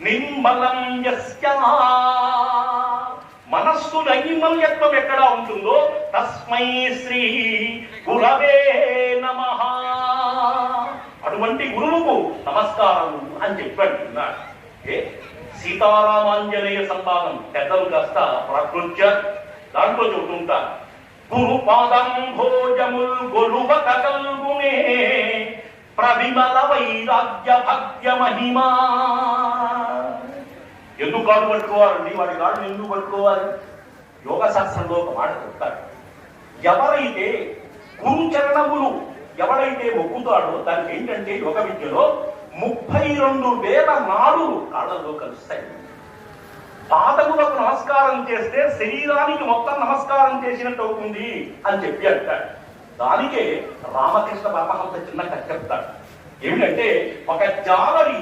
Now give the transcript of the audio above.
నిర్మలం యస్య మనస్సు నైర్మల్యత్వం ఎక్కడ ఉంటుందో తస్మై శ్రీ గురవే నమః, అటువంటి గురువుకు నమస్కారం అని చెప్పంటున్నాడు. సీతారామాంజనేయ సంవాదం పెద్దలు కాస్త ప్రకృత్య దాంట్లో చెబుతుంటారు. గురు పాదం భోజముల్ గొలువ కల్గునే ప్రవిమల వైరాగ్య భగ్య మహిమా. ఎందుకు కాడు పట్టుకోవాలండి? వాడి కాడు ఎందుకు పట్టుకోవాలి? యోగ శాస్త్రంలో ఒక మాట చెప్తారు. ఎవరైతే గురుచరణములు ఎవరైతే మొక్కుతాడో దానికి ఏంటంటే యోగ విద్యలో 32,000 నాడులు కాళ్ళలో కలుస్తాయి. పాదములకు నమస్కారం చేస్తే శరీరానికి మొత్తం నమస్కారం చేసినట్టు అవుతుంది అని చెప్పి అంటాడు. దానికే రామకృష్ణ పరమహంస చిన్న కథ చెప్తాడు. ఏమిటంటే ఒక జాలరి